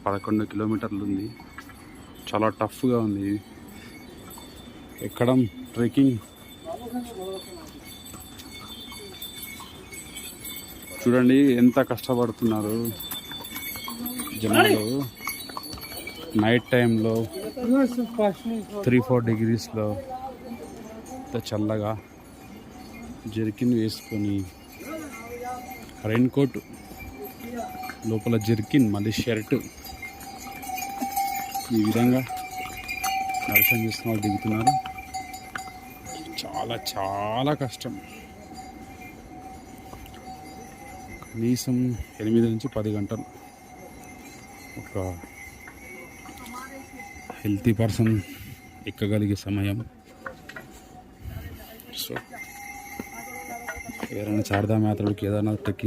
11 కిలోమీటర్లు ఉంది. చాలా టఫ్గా ఉంది ఎక్కడం ట్రెక్కింగ్. చూడండి ఎంత కష్టపడుతున్నారు జనాలు. నైట్ టైంలో 3-4 డిగ్రీస్లో ఇంత చల్లగా జర్కిన్ వేసుకొని, రెయిన్ కోట్ లోపల జర్కిన్ మళ్ళీ షర్ట్, ఈ విధంగా దర్శనం చేసుకున్న వాళ్ళు దిగుతున్నారు. చాలా చాలా కష్టం. కనీసం 8 నుంచి 10 గంటలు ఒక హెల్తీ పర్సన్ ఎక్కగలిగే సమయం. సో ఎవరైనా చార్ధామ్ యాత్రలు, కేదార్నాథ్ ట్రెక్కింగ్